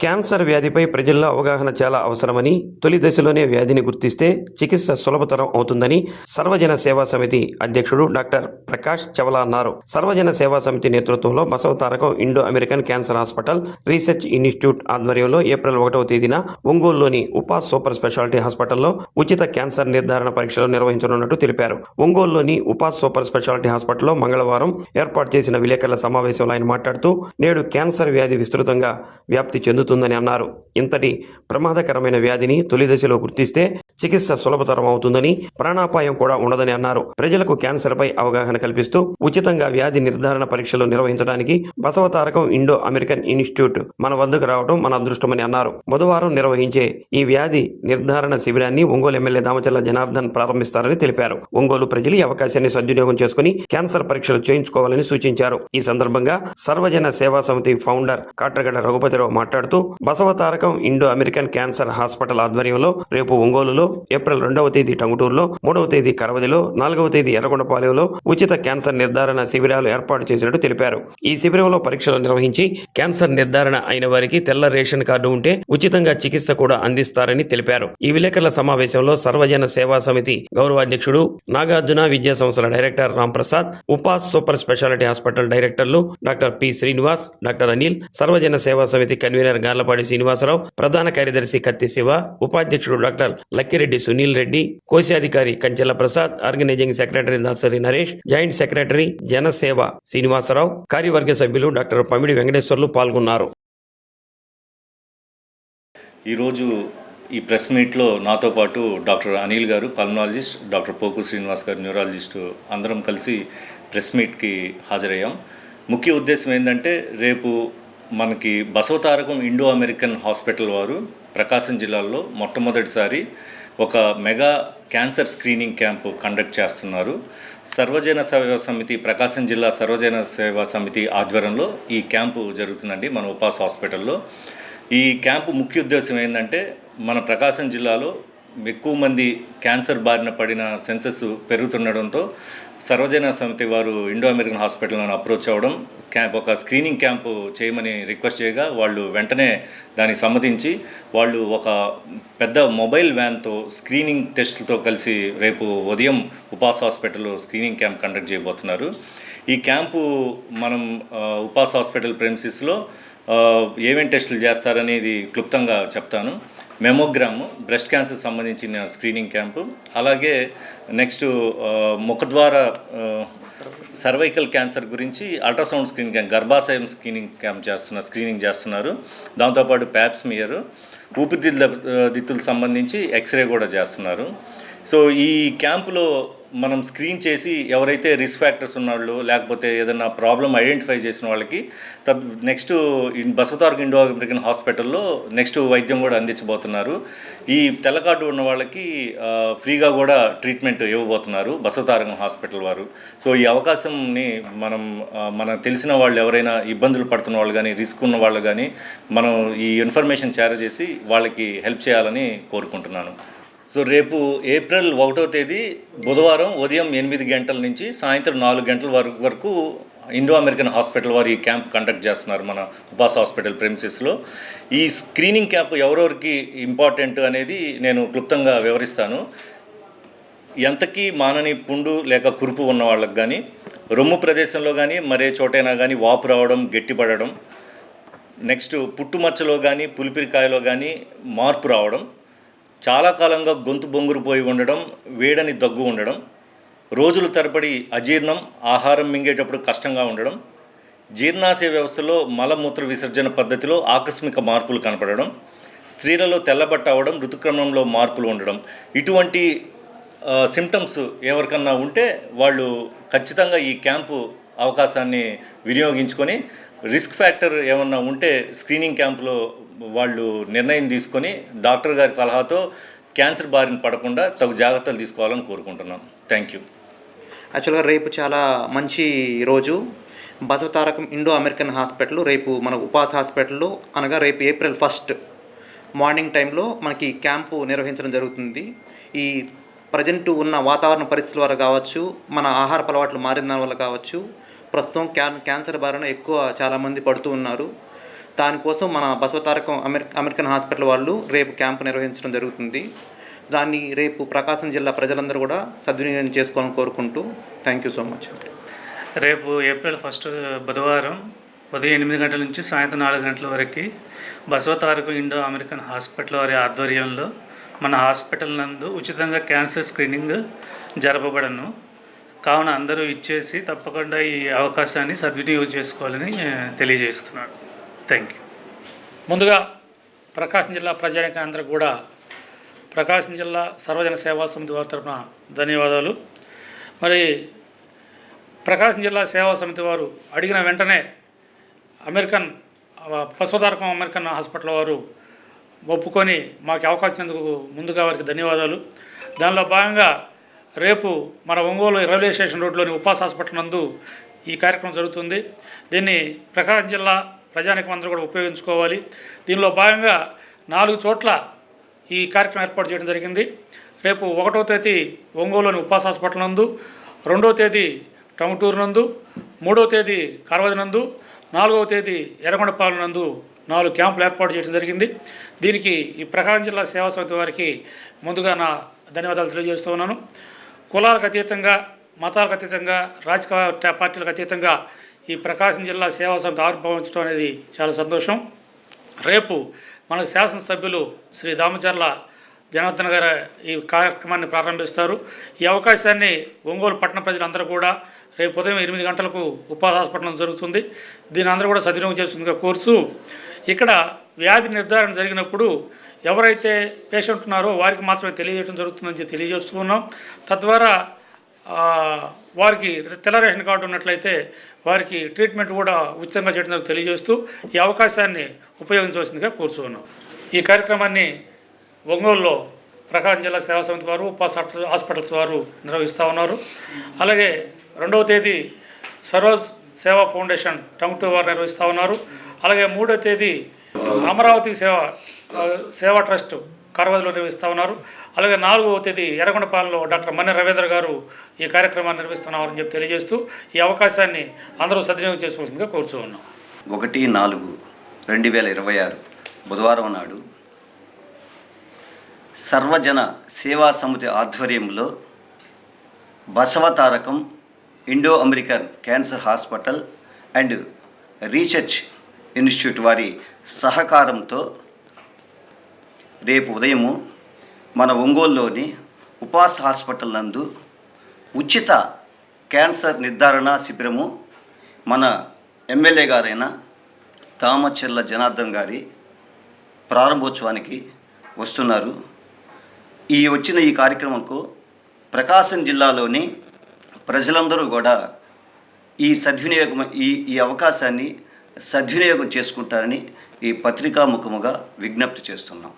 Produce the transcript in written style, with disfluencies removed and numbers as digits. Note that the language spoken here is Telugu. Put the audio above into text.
క్యాన్సర్ వ్యాధిపై ప్రజల్లో అవగాహన చాలా అవసరమని, తొలి దశలోనే వ్యాధిని గుర్తిస్తే చికిత్స సులభతరం అవుతుందని సర్వజన సేవా సమితి అధ్యక్షుడు డాక్టర్ ప్రకాష్ చవలా అన్నారు. సర్వజన సేవా సమితి నేతృత్వంలో Basavatarakam Indo American cancer hospital research institute ఆధ్వర్యంలో ఏప్రిల్ 1వ తేదీన ఒంగోలులోని ఉపాస్ సూపర్ స్పెషాలిటీ హాస్పిటల్లో ఉచిత క్యాన్సర్ నిర్ధారణ పరీక్షలు నిర్వహించనున్నట్టు తెలిపారు. ఒంగోలులోని ఉపాస్ సూపర్ స్పెషాలిటీ హాస్పిటల్లో మంగళవారం ఏర్పాటు చేసిన విలేకరుల సమావేశంలో ఆయన మాట్లాడుతూ, నేడు క్యాన్సర్ వ్యాధి విస్తృతంగా వ్యాప్తి చెందుతుందని అన్నారు. ఇంతటి ప్రమాదకరమైన వ్యాధిని తొలి దశలో గుర్తిస్తే చికిత్స సులభతరం అవుతుందని, ప్రాణాపాయం కూడా ఉండదని అన్నారు. ప్రజలకు క్యాన్సర్ పై అవగాహన కల్పిస్తూ ఉచితంగా వ్యాధి నిర్ధారణ పరీక్షలు నిర్వహించడానికి బసవతారకం ఇండో అమెరికన్ ఇన్స్టిట్యూట్ మన వద్దకు రావడం మన అదృష్టమని అన్నారు. బుధవారం నిర్వహించే ఈ వ్యాధి నిర్ధారణ శిబిరాన్ని ఒంగోలు ఎమ్మెల్యే దామచర్ల జనార్దన్ ప్రారంభిస్తారని తెలిపారు. ఒంగోలు ప్రజలు ఈ అవకాశాన్ని సద్వినియోగం చేసుకుని క్యాన్సర్ పరీక్షలు చేయించుకోవాలని సూచించారు. ఈ సందర్భంగా సర్వజన సేవా సమితి ఫౌండర్ కాట్రగడ్డ రఘుపతిరావు మాట్లాడుతూ, Basavatarakam Indo American cancer hospital ఆధ్వర్యంలో రేపు ఒంగోలులో, ఏప్రిల్ 2వ తేదీ టంగుటూరులో, 3వ తేదీ కరవదిలో, 4వ తేదీ ఎర్రగొండపాలెంలో ఉచిత క్యాన్సర్ నిర్ధారణ శిబిరాలు ఏర్పాటు చేసినట్టు తెలిపారు. ఈ శిబిరంలో పరీక్షలు నిర్వహించి క్యాన్సర్ నిర్ధారణ అయిన వారికి తెల్ల రేషన్ కార్డు ఉంటే ఉచితంగా చికిత్స కూడా అందిస్తారని తెలిపారు. ఈ విలేకరుల సమావేశంలో సర్వజన సేవా సమితి గౌరవాధ్యక్షుడు, నాగార్జున విద్యా సంస్థల డైరెక్టర్ రాంప్రసాద్, ఉపాస్ సూపర్ స్పెషాలిటీ హాస్పిటల్ డైరెక్టర్లు doctor P Srinivas, doctor Anil, సర్వజన సేవా సమితి కన్వీనర్ గార్లపాడి శ్రీనివాసరావు, ప్రధాన కార్యదర్శి కత్తి శివ, ఉపాధ్యక్షుడు డాక్టర్ లక్కిరెడ్డి సునీల్ రెడ్డి, కోశాధికారి Kanchela Prasad, organising secretary Dasari Naresh, joint secretary జనసేవ శ్రీనివాసరావు, కార్యవర్గ సభ్యులు డాక్టర్ పమిడి వెంకటేశ్వర్లు పాల్గొన్నారు. ఈరోజు ఈ ప్రెస్ మీట్లో నాతో పాటు డాక్టర్ అనిల్ గారు పల్మనాలజిస్ట్, డాక్టర్ పోకు శ్రీనివాస్ గారు న్యూరాలజిస్టు అందరం కలిసి ప్రెస్ మీట్కి హాజరయ్యాం. ముఖ్య ఉద్దేశం ఏంటంటే, రేపు మనకి బసవతారకం ఇండో అమెరికన్ హాస్పిటల్ వారు ప్రకాశం జిల్లాలో మొట్టమొదటిసారి ఒక mega cancer screening camp conduct చేస్తున్నారు. సర్వజన సేవా సమితి, ప్రకాశం జిల్లా సర్వజన సేవా సమితి ఆధ్వర్యంలో ఈ క్యాంపు జరుగుతుందండి మన ఉపాస్ హాస్పిటల్లో. ఈ క్యాంపు ముఖ్య ఉద్దేశం ఏంటంటే, మన ప్రకాశం జిల్లాలో ఎక్కువ మంది క్యాన్సర్ బారిన పడిన సెన్సెస్ పెరుగుతుండడంతో సర్వజన సమితి వారు ఇండో అమెరికన్ హాస్పిటల్ను అప్రోచ్ అవ్వడం, ఒక స్క్రీనింగ్ క్యాంపు చేయమని రిక్వెస్ట్ చేయగా వాళ్ళు వెంటనే దానికి సమ్మతించి వాళ్ళు ఒక పెద్ద మొబైల్ వ్యాన్తో స్క్రీనింగ్ టెస్టులతో కలిసి రేపు ఉదయం ఉపాస్ హాస్పిటల్లో స్క్రీనింగ్ క్యాంప్ కండక్ట్ చేయబోతున్నారు. ఈ క్యాంపు మనం ఉపాస్ హాస్పిటల్ ప్రెమిసెస్లో ఏమేం టెస్టులు చేస్తారనేది క్లుప్తంగా చెప్తాను. మెమోగ్రాము, బ్రెస్ట్ క్యాన్సర్ సంబంధించిన స్క్రీనింగ్ క్యాంపు, అలాగే నెక్స్ట్ ముఖద్వార సర్వైకల్ క్యాన్సర్ గురించి అల్ట్రాసౌండ్ స్క్రీనింగ్ క్యాంప్, గర్భాశయం స్క్రీనింగ్ చేస్తున్నారు. దాంతోపాటు ప్యాప్స్మియర్, ఊపిరితిత్తులకు సంబంధించి ఎక్స్రే కూడా చేస్తున్నారు. సో ఈ క్యాంపులో మనం స్క్రీన్ చేసి ఎవరైతే రిస్క్ ఫ్యాక్టర్స్ ఉన్నాళ్ళు, లేకపోతే ఏదైనా ప్రాబ్లం ఐడెంటిఫై చేసిన వాళ్ళకి నెక్స్ట్ బసవతారకం ఇండో అమెరికన్ హాస్పిటల్లో నెక్స్ట్ వైద్యం కూడా అందించబోతున్నారు. ఈ తెల్ల కార్డు ఉన్న వాళ్ళకి ఫ్రీగా కూడా ట్రీట్మెంట్ ఇవ్వబోతున్నారు బసవతారకం హాస్పిటల్ వారు. సో ఈ అవకాశంని మనకు తెలిసిన వాళ్ళు ఎవరైనా ఇబ్బందులు పడుతున్న వాళ్ళు కానీ, రిస్క్ ఉన్న వాళ్ళు కానీ మనం ఈ ఇన్ఫర్మేషన్ షేర్ చేసి వాళ్ళకి హెల్ప్ చేయాలని కోరుకుంటున్నాను. సో రేపు ఏప్రిల్ 1వ తేదీ బుధవారం ఉదయం 8 గంటల నుంచి సాయంత్రం 4 గంటల వరకు ఇండో అమెరికన్ హాస్పిటల్ వారు ఈ క్యాంప్ కండక్ట్ చేస్తున్నారు మన ఉపాస్ హాస్పిటల్ ప్రెమిసెస్లో. ఈ స్క్రీనింగ్ క్యాంప్ ఎవరెవరికి ఇంపార్టెంట్ అనేది నేను క్లుప్తంగా వివరిస్తాను. ఎంతకీ మానని పుండు లేక కురుపు ఉన్న వాళ్ళకి కానీ, రొమ్ము ప్రదేశంలో కానీ మరే చోటైనా కానీ వాపు రావడం, గట్టిపడడం, నెక్స్ట్ పుట్టుమచ్చలో కానీ పులిపిరికాయలో కానీ మార్పు రావడం, చాలా కాలంగా గొంతు బొంగురుపోయి ఉండడం, వేడని దగ్గు ఉండడం, రోజుల తరబడి అజీర్ణం, ఆహారం మింగేటప్పుడు కష్టంగా ఉండడం, జీర్ణాశయ వ్యవస్థలో మలమూత్ర విసర్జన పద్ధతిలో ఆకస్మిక మార్పులు కనపడడం, స్త్రీలలో తెల్లబట్ట అవ్వడం, ఋతుక్రమంలో మార్పులు ఉండడం, ఇటువంటి సిమ్టమ్స్ ఎవరికన్నా ఉంటే వాళ్ళు ఖచ్చితంగా ఈ క్యాంపు అవకాశాన్ని వినియోగించుకొని రిస్క్ ఫ్యాక్టర్ ఏమన్నా ఉంటే స్క్రీనింగ్ క్యాంపులో వాళ్ళు నిర్ణయం తీసుకొని డాక్టర్ గారి సలహాతో క్యాన్సర్ బారిన పడకుండా తగు జాగ్రత్తలు తీసుకోవాలని కోరుకుంటున్నాను. Thank you. యాక్చువల్గా రేపు చాలా మంచి రోజు. బసవతారకం ఇండో అమెరికన్ హాస్పిటల్ రేపు మన ఉపాస్ హాస్పిటల్లో, అనగా రేపు ఏప్రిల్ 1 మార్నింగ్ టైంలో మనకి క్యాంపు నిర్వహించడం జరుగుతుంది. ఈ ప్రజెంట్ ఉన్న వాతావరణ పరిస్థితుల వల్ల కావచ్చు, మన ఆహారపు అలవాట్లు మారిన దాని వల్ల కావచ్చు, ప్రస్తుతం క్యాన్సర్ బారిన చాలామంది పడుతూ ఉన్నారు. దానికోసం మన బసవతారకం అమెరికన్ హాస్పిటల్ వాళ్ళు రేపు క్యాంపు నిర్వహించడం జరుగుతుంది. దాన్ని రేపు ప్రకాశం జిల్లా ప్రజలందరూ కూడా సద్వినియోగం చేసుకోవాలని కోరుకుంటూ థ్యాంక్ యూ సో మచ్. రేపు ఏప్రిల్ 1 బుధవారం ఉదయం 8 గంటల నుంచి సాయంత్రం 4 గంటల వరకు బసవతారకం ఇండో అమెరికన్ హాస్పిటల్ వారి ఆధ్వర్యంలో మన హాస్పిటల్ నందు ఉచితంగా క్యాన్సర్ స్క్రీనింగ్ జరపబడను. కావున అందరూ ఇచ్చేసి తప్పకుండా ఈ అవకాశాన్ని సద్వినియోగం చేసుకోవాలని తెలియజేస్తున్నాను. Thank you. ముందుగా ప్రకాశం జిల్లా ప్రజానికి అందరూ కూడా ప్రకాశం జిల్లా సర్వజన సేవా సమితి వారి తరఫున ధన్యవాదాలు. మరి ప్రకాశం జిల్లా సేవా సమితి వారు అడిగిన వెంటనే బసవతారకం అమెరికన్ హాస్పిటల్ వారు ఒప్పుకొని మాకు అవకాశం ఇచ్చినందుకు ముందుగా వారికి ధన్యవాదాలు. దానిలో భాగంగా రేపు మన ఒంగోలు రైల్వే స్టేషన్ రోడ్లోని ఉపాస్ హాస్పిటల్ నందు ఈ కార్యక్రమం జరుగుతుంది. దీన్ని ప్రకాశం జిల్లా ప్రజానికం అందరూ కూడా ఉపయోగించుకోవాలి. దీనిలో భాగంగా 4 చోట్ల ఈ కార్యక్రమం ఏర్పాటు చేయడం జరిగింది. రేపు 1వ తేదీ ఒంగోలులోని ఉపాస్ హాస్పిటల్ నందు, 2వ తేదీ టంగుటూరు నందు, 3వ తేదీ కరవది నందు, 4వ తేదీ ఎర్రగొండపాలెం నందు 4 క్యాంపులు ఏర్పాటు చేయడం జరిగింది. దీనికి ఈ ప్రకాశం జిల్లా సేవా సమితి వారికి ముందుగా నా ధన్యవాదాలు తెలియజేస్తూ ఉన్నాను. కులాలకు అతీతంగా, మతాలకు అతీతంగా, రాజకీయ పార్టీలకు అతీతంగా ఈ ప్రకాశం జిల్లా సేవా సమితి ఆవిర్భవించడం అనేది చాలా సంతోషం. రేపు మన శాసనసభ్యులు శ్రీ దామచర్ల జనార్దన్ గారు ఈ కార్యక్రమాన్ని ప్రారంభిస్తారు. ఈ అవకాశాన్ని ఒంగోలు పట్టణ ప్రజలందరూ కూడా రేపు ఉదయం 8 గంటలకు ఉపాధి హాస్పిటల్ జరుగుతుంది. దీని అందరూ కూడా సద్వినియోగం చేస్తుందిగా కోర్సు. ఇక్కడ వ్యాధి నిర్ధారణ జరిగినప్పుడు ఎవరైతే పేషెంట్ ఉన్నారో వారికి మాత్రమే తెలియజేయడం జరుగుతుందని తెలియజేస్తూ ఉన్నాం. తద్వారా వారికి తెల్ల రేషన్ కార్డు ఉన్నట్లయితే వారికి ట్రీట్మెంట్ కూడా ఉచితంగా చేయడం తెలియజేస్తూ ఈ అవకాశాన్ని ఉపయోగించవలసిందిగా కోరుతున్నాం. ఈ కార్యక్రమాన్ని ఒంగోలులో ప్రకాశం జిల్లా సేవా సమితి వారు, ఉపాస్ హాస్పిటల్స్ వారు నిర్వహిస్తూ ఉన్నారు. అలాగే 2వ తేదీ సరోజ్ సేవా ఫౌండేషన్ టంగుటూరు వారు నిర్వహిస్తూ ఉన్నారు. అలాగే 3వ తేదీ అమరావతి సేవా ట్రస్ట్ కరవదిలో నిర్వహిస్తూ ఉన్నారు. అలాగే 4వ తేదీ ఎర్రగొండపాలెంలో డాక్టర్ మన్నె రవీంద్ర గారు ఈ కార్యక్రమాన్ని నిర్వహిస్తున్నారని చెప్పి తెలియజేస్తూ ఈ అవకాశాన్ని అందరూ సద్వినియోగం చేసుకోవాల్సిందిగా కోరుతూ ఉన్నాం. 1/4/2026 బుధవారం నాడు సర్వజన సేవా సమితి ఆధ్వర్యంలో Basavatarakam Indo American cancer hospital and research institute వారి సహకారంతో రేపు ఉదయము మన ఒంగోలులోని ఉపాస్ హాస్పిటల్ నందు ఉచిత క్యాన్సర్ నిర్ధారణ శిబిరము మన ఎమ్మెల్యే గారైన దామచర్ల జనార్దన్ గారి ప్రారంభోత్సవానికి వస్తున్నారు. వచ్చిన ఈ కార్యక్రమంకు ప్రకాశం జిల్లాలోని ప్రజలందరూ కూడా ఈ అవకాశాన్ని సద్వినియోగం చేసుకుంటారని ఈ పత్రికాముఖముగా విజ్ఞప్తి చేస్తున్నాం.